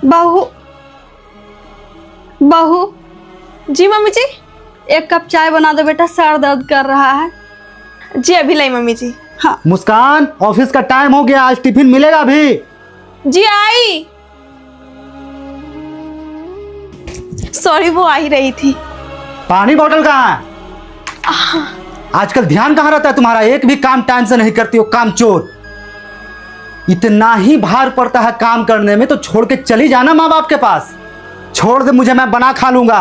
बहू बहू, जी मम्मी जी। एक कप चाय बना दो बेटा, सर दर्द कर रहा है। जी अभी लाई मम्मी जी। हाँ मुस्कान, ऑफिस का टाइम हो गया, आज टिफिन मिलेगा भी। जी आई। सॉरी वो आ ही रही थी। पानी बोतल कहाँ है? आजकल ध्यान कहाँ रहता है तुम्हारा? एक भी काम टाइम से नहीं करती हो, काम चोर। इतना ही भार पड़ता है काम करने में तो छोड़ के चली जाना माँ बाप के पास। छोड़ दे मुझे, मैं बना खा लूंगा।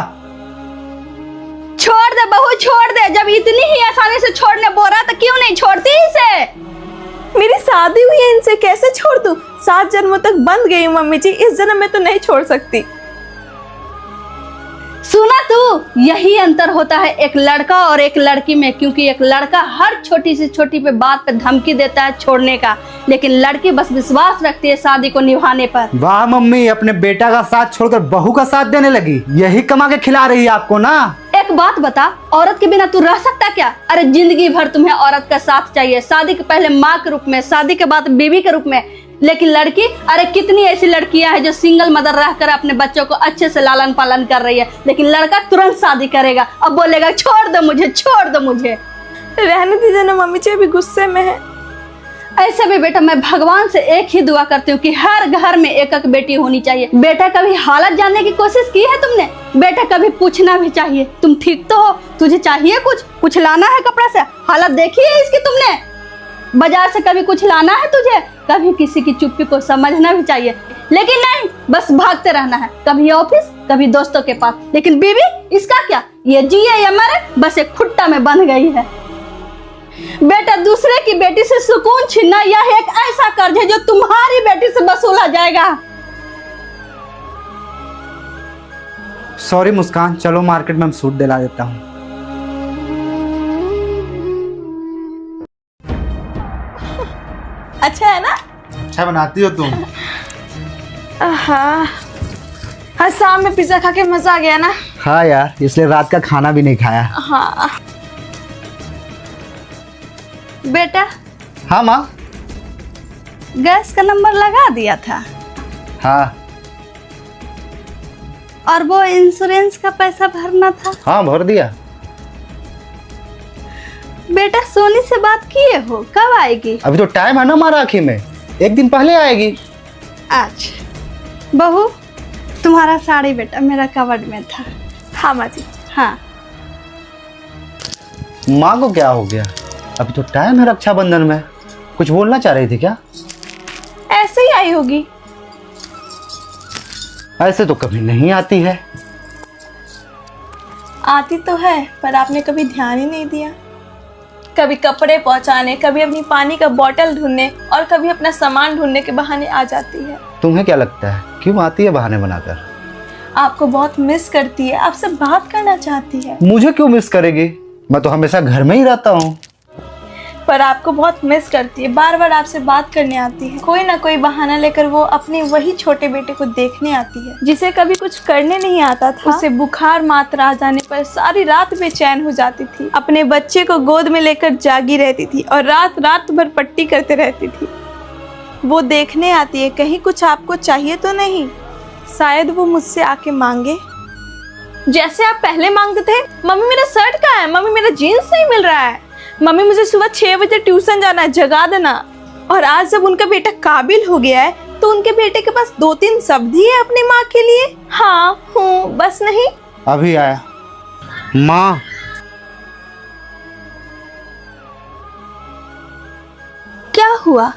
छोड़ दे बहू, छोड़ दे। जब इतनी ही आसानी से छोड़ने बोल रहा तो क्यों नहीं छोड़ती इसे? मेरी शादी हुई है, इनसे कैसे छोड़ दूं? 7 जन्मों तक बंध गई हूँ मम्मी जी, इस जन्म में तो नहीं छोड़ सकती। सुना तू, यही अंतर होता है एक लड़का और एक लड़की में, क्योंकि एक लड़का हर छोटी से छोटी पे बात पे धमकी देता है छोड़ने का, लेकिन लड़की बस विश्वास रखती है शादी को निभाने पर। वाह मम्मी, अपने बेटा का साथ छोड़कर बहू का साथ देने लगी। यही कमा के खिला रही है आपको ना। एक बात बता, औरत के बिना तू रह सकता क्या? अरे जिंदगी भर तुम्हें औरत का साथ चाहिए, शादी के पहले माँ के रूप में, शादी के बाद बीवी के रूप में। लेकिन लड़की, अरे कितनी ऐसी लड़कियां हैं जो सिंगल मदर रहकर अपने बच्चों को अच्छे से लालन पालन कर रही है, लेकिन लड़का तुरंत शादी करेगा, अब बोलेगा छोड़ दो मुझे, छोड़ दो मुझे। रहने दीजिए ना मम्मी जी, अभी गुस्से में है। ऐसे भी बेटा, मैं भगवान से एक ही दुआ करती हूँ कि हर घर में एक एक बेटी होनी चाहिए। बेटा कभी हालत जानने की कोशिश की है तुमने? बेटा कभी पूछना भी चाहिए, तुम ठीक तो हो, तुझे चाहिए कुछ लाना है कपड़ा से? हालत देखी है इसकी तुमने? बाजार से कभी कुछ लाना है तुझे? कभी किसी की चुप्पी को समझना भी चाहिए, लेकिन नहीं, बस भागते रहना है, कभी ऑफिस कभी दोस्तों के पास। लेकिन बीवी, इसका क्या? ये जिए या मरे, बस एक खुट्टा में बंध गई है। बेटा, दूसरे की बेटी से सुकून छीनना यह एक ऐसा कर्ज है जो तुम्हारी बेटी से वसूला जाएगा। सॉरी मुस्कान, चलो मार्केट में हम सूट दिला देता हूँ। अच्छा है ना? अच्छा बनाती हो तुम। हाँ, आज शाम में पिज्जा खा के मजा आ गया ना। हाँ यार, इसलिए रात का खाना भी नहीं खाया। हाँ बेटा, हाँ माँ। गैस का नंबर लगा दिया था हाँ और वो इंश्योरेंस का पैसा भरना था। हाँ, भर दिया। बेटा, सोनी से बात किए हो? कब आएगी? अभी तो टाइम है ना हमारा, आखिर में 1 दिन पहले आएगी। अच्छा बहू, तुम्हारा साड़ी बेटा मेरा कवर्ड में था। हाँ माँ जी। हाँ माँ को क्या हो गया? अभी तो टाइम है रक्षाबंधन में। कुछ बोलना चाह रही थी क्या? ऐसे ही आई होगी। ऐसे तो कभी नहीं आती है। आती तो है, पर आपने कभी ध्यान ही नहीं दिया। कभी कपड़े पहुंचाने, कभी अपनी पानी का बोतल ढूंढने और कभी अपना सामान ढूंढने के बहाने आ जाती है। तुम्हें क्या लगता है क्यों आती है बहाने बनाकर? आपको बहुत मिस करती है, आपसे बात करना चाहती है। मुझे क्यों मिस करेगी? मैं तो हमेशा घर में ही रहता हूँ। पर आपको बहुत मिस करती है, बार बार आपसे बात करने आती है। कोई ना कोई बहाना लेकर वो अपने वही छोटे बेटे को देखने आती है, जिसे कभी कुछ करने नहीं आता था। उसे बुखार मात्रा आ जाने पर सारी रात बेचैन हो जाती थी, अपने बच्चे को गोद में लेकर जागी रहती थी और रात रात भर पट्टी करते रहती थी। वो देखने आती है कहीं कुछ आपको चाहिए तो नहीं, शायद वो मुझसे आके मांगे, जैसे आप पहले मांगते थे। मम्मी मेरा शर्ट कहाँ है? मम्मी मेरा जीन्स नहीं मिल रहा है। मम्मी मुझे सुबह 6 बजे ट्यूशन जाना है, जगा देना। और आज जब उनका बेटा काबिल हो गया है तो उनके बेटे के पास 2-3 शब्द ही है अपनी माँ के लिए। हाँ हूँ, बस नहीं। अभी आया। माँ, क्या हुआ?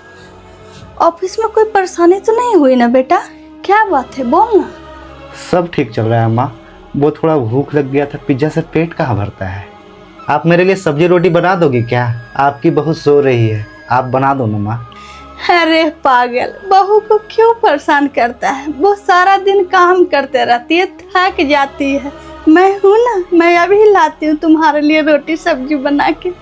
ऑफिस में कोई परेशानी तो नहीं हुई ना बेटा? क्या बात है, बोल ना। सब ठीक चल रहा है माँ। वो थोड़ा भूख लग गया था, पिज्जा से पेट कहाँ भरता है। आप मेरे लिए सब्जी रोटी बना दोगी क्या? आपकी बहू सो रही है, आप बना दो ना माँ। अरे पागल, बहू को क्यों परेशान करता है? वो सारा दिन काम करते रहती है, थक जाती है। मैं हूँ ना, मैं अभी लाती हूँ तुम्हारे लिए रोटी सब्जी बना के।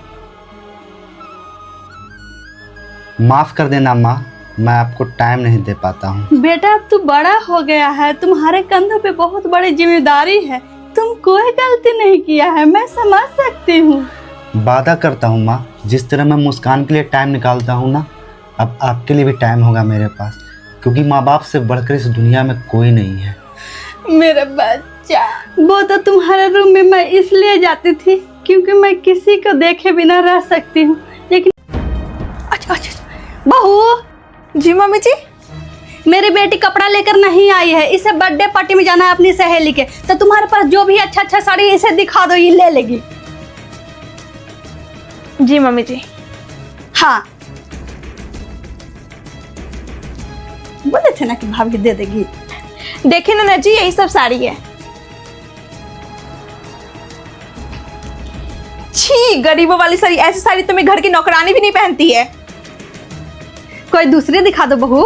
माफ कर देना माँ, मैं आपको टाइम नहीं दे पाता हूँ। बेटा, अब तू बड़ा हो गया है, तुम्हारे कंधों पे बहुत बड़ी जिम्मेदारी है। तुम कोई गलती नहीं किया है, मैं समझ सकती हूँ। वादा करता हूँ माँ, जिस तरह मैं मुस्कान के लिए टाइम निकालता हूँ ना, अब आपके लिए भी टाइम होगा मेरे पास। क्योंकि माँ बाप से बढ़कर इस दुनिया में कोई नहीं है। मेरा बच्चा, वो तो तुम्हारे रूम में मैं इसलिए जाती थी क्योंकि मैं किसी को देखे बिना रह सकती हूँ, लेकिन अच्छा बहू। जी मम्मी जी। मेरी बेटी कपड़ा लेकर नहीं आई है, इसे बर्थडे पार्टी में जाना है अपनी सहेली के, तो तुम्हारे पास जो भी अच्छा अच्छा साड़ी इसे दिखा दो, ये ले लेगी। जी मम्मी जी। हाँ, बोले थे ना कि भाभी दे देगी। देखिए ना जी, यही सब साड़ी है। छी, गरीबों वाली साड़ी, ऐसी साड़ी तो मैं घर की नौकरानी भी नहीं पहनती है। कोई दूसरी दिखा दो बहू।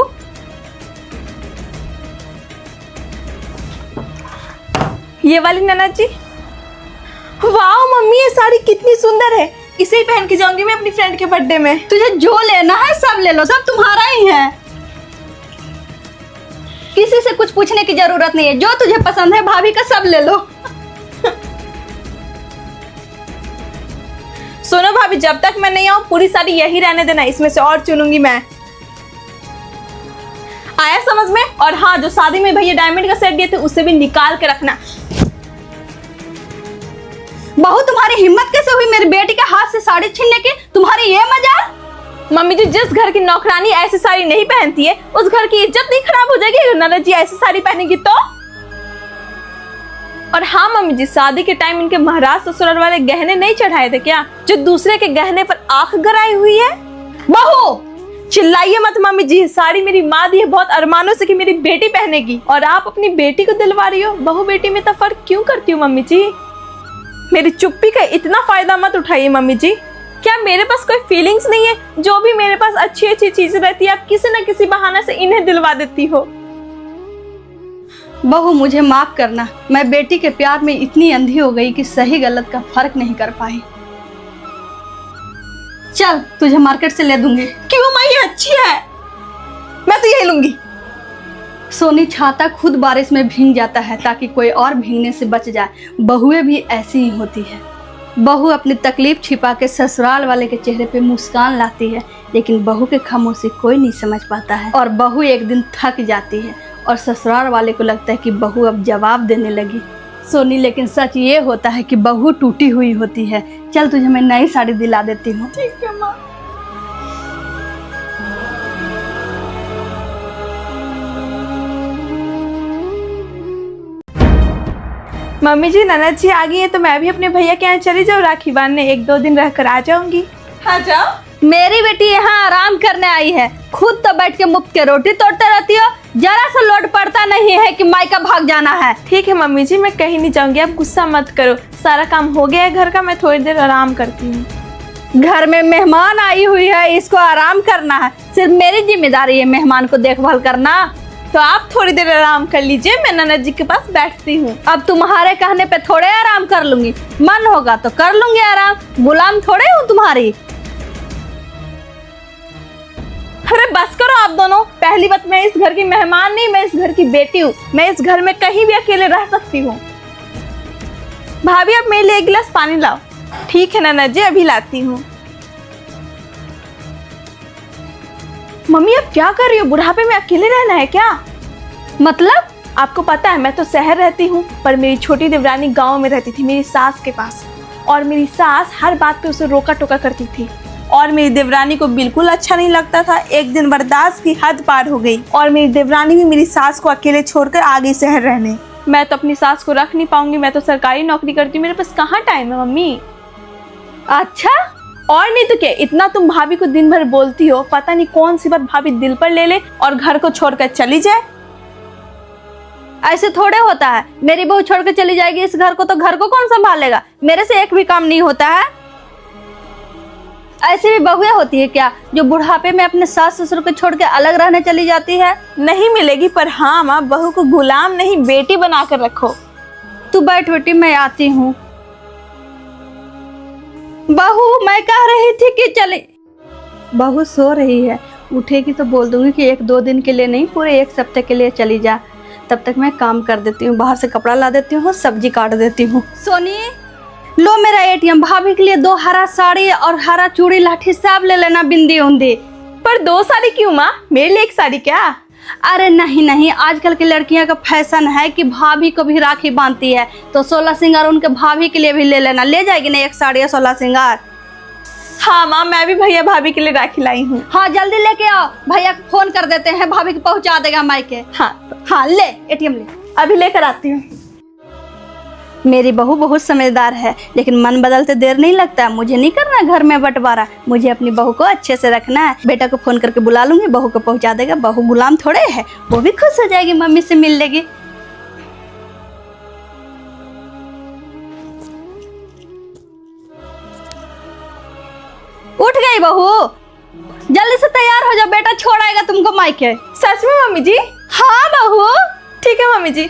ये वाली नन्ना जी। वाह मम्मी, ये साड़ी कितनी सुंदर है, इसे ही पहन के जाऊंगी मैं अपनी फ्रेंड के बर्थडे में। तुझे जो लेना है सब ले लो, सब तुम्हारा ही है, किसी से कुछ पूछने की जरूरत नहीं है। जो तुझे पसंद है भाभी का सब ले लो। सुनो भाभी, जब तक मैं नहीं आऊं पूरी साड़ी यही रहने देना, इसमें से और चुनूंगी मैं। आया समझ में? और हाँ, जो शादी में भैया डायमंड का सेट दिए थे उसे भी निकाल के रखना। बहू, तुम्हारी हिम्मत कैसे हुई मेरी बेटी के हाथ से साड़ी छीनने की? तुम्हारी ये मजाल? मम्मी जी, जिस घर की नौकरानी ऐसी साड़ी नहीं पहनती है उस घर की इज्जत नहीं खराब हो जाएगी अगर नन्ना जी ऐसी साड़ी पहनेगी तो? और हाँ मम्मी जी, शादी के टाइम इनके महाराज ससुराल वाले गहने नहीं चढ़ाए थे क्या, जो दूसरे के गहने पर आंख गराई हुई है? बहू चिल्लाइए मत मम्मी जी, साड़ी मेरी माँ दी है बहुत अरमानों से कि मेरी बेटी पहनेगी, और आप अपनी बेटी को दिलवा रही हो। बहू बेटी में तो फर्क क्यों करती हो मम्मी जी? मेरी चुप्पी का इतना फायदा मत उठाइए मम्मी जी। क्या मेरे पास कोई फीलिंग्स नहीं है? जो भी मेरे पास अच्छी अच्छी चीजें रहती है आप किसी न किसी बहाने से इन्हें दिलवा देती हो। बहू, मुझे माफ करना, मैं बेटी के प्यार में इतनी अंधी हो गई कि सही गलत का फर्क नहीं कर पाई। चल, तुझे मार्केट से ले दूंगी। क्यों माँ, ये अच्छी है, मैं तो यही लूंगी। सोनी, छाता खुद बारिश में भीग जाता है ताकि कोई और भीगने से बच जाए। बहुएं भी ऐसी ही होती है। बहू अपनी तकलीफ छिपा के ससुराल वाले के चेहरे पे मुस्कान लाती है, लेकिन बहू के खामोशी कोई नहीं समझ पाता है। और बहू एक दिन थक जाती है और ससुराल वाले को लगता है कि बहू अब जवाब देने लगी। सोनी, लेकिन सच ये होता है कि बहू टूटी हुई होती है। चल, तुझे मैं नई साड़ी दिला देती हूँ। ठीक है माँ। मम्मी जी, ननद जी आ गई है तो मैं भी अपने भैया के यहाँ चली जाऊँ राखी बांधने, 1-2 दिन रहकर आ जाऊंगी। हाँ जाओ। मेरी बेटी यहाँ आराम करने आई है, खुद तो बैठ के मुफ्त के रोटी तोड़ते रहती हो, जरा सा लोड पड़ता नहीं है कि मायका भाग जाना है। ठीक है मम्मी जी, मैं कहीं नहीं जाऊंगी, आप गुस्सा मत करो, सारा काम हो गया है घर का, मैं थोड़ी देर आराम करती हूँ। घर में मेहमान आई हुई है, इसको आराम करना है, सिर्फ मेरी जिम्मेदारी है मेहमान को देखभाल करना। तो आप थोड़ी देर आराम कर लीजिए, मैं ननद जी के पास बैठती हूँ। अब तुम्हारे कहने पे थोड़े आराम कर लूंगी, मन होगा तो कर लूंगी आराम, गुलाम थोड़े हूँ तुम्हारी। अरे बस करो आप दोनों। पहली बात, मैं इस घर की मेहमान नहीं, मैं इस घर की बेटी हूँ, मैं इस घर में कहीं भी अकेले रह सकती हूँ। भाभी, आप मेरे लिए 1 गिलास पानी लाओ। ठीक है ननद जी, अभी लाती हूँ। मम्मी, आप क्या कर रही हो? बुढ़ापे में अकेले रहना है क्या? मतलब? आपको पता है मैं तो शहर रहती हूँ, पर मेरी छोटी देवरानी गांव में रहती थी मेरी सास के पास, और मेरी सास हर बात पे उसे रोका टोका करती थी, और मेरी देवरानी को बिल्कुल अच्छा नहीं लगता था। एक दिन बर्दाश्त की हद पार हो गई और मेरी देवरानी भी मेरी सास को अकेले छोड़कर आ गई शहर रहने। मैं तो अपनी सास को रख नहीं पाऊंगी, मैं तो सरकारी नौकरी करती हूँ, मेरे पास कहाँ टाइम है मम्मी। अच्छा, और नहीं तो क्या, इतना तुम भाभी को दिन भर बोलती हो, पता नहीं कौन सी बात भाभी दिल पर ले ले और घर को छोड़कर चली जाए। ऐसे थोड़े होता है, मेरी बहू छोड़ के चली जाएगी इस घर को तो घर को कौन संभालेगा? मेरे से एक भी काम नहीं होता है। ऐसी भी बहुएं होती है क्या जो बुढ़ापे में अपने सास ससुर को छोड़ के अलग रहने चली जाती है? नहीं मिलेगी, पर हाँ माँ, बहू को गुलाम नहीं बेटी बना कर रखो। तू बैठ बेटी, मैं आती हूँ। बहू, मैं कह रही थी कि चले। बहू सो रही है, उठेगी तो बोल दूंगी कि 1-2 दिन के लिए नहीं, पूरे 1 हफ्ते के लिए चली जा। तब तक मैं काम कर देती हूँ, बाहर से कपड़ा ला देती हूँ, सब्जी काट देती हूँ। सोनी, लो मेरा ATM, भाभी के लिए 2 हरा साड़ी और हरा चूड़ी लाठी सब ले लेना, बिंदी उंदी। पर 2 साड़ी क्यों माँ, मेरे लिए 1 साड़ी क्या? अरे नहीं नहीं, आजकल की लड़कियां का फैशन है कि भाभी को भी राखी बांधती है, तो 16 श्रृंगार उनके भाभी के लिए भी ले लेना। ले जाएगी ना एक साड़ी या 16 श्रृंगार? हाँ माँ, मैं भी भैया भाभी के लिए राखी लाई हूँ। हाँ जल्दी लेके आओ, भैया को फोन कर देते हैं, भाभी को पहुंचा देगा मायके। हाँ हाँ ले एटीएम ले। अभी लेकर आती हूँ। मेरी बहू बहुत समझदार है, लेकिन मन बदलते देर नहीं लगता। मुझे नहीं करना घर में बंटवारा, मुझे अपनी बहू को अच्छे से रखना है। बेटा को फोन करके बुला लूंगी, बहू को पहुंचा देगा। बहू गुलाम थोड़े है, वो भी खुश हो जाएगी, मम्मी से मिल लेगी। उठ गई बहू, जल्दी से तैयार हो जाओ, बेटा छोड़ आएगा तुमको मायके। सच में मम्मी जी? हाँ बहू। ठीक है मम्मी जी।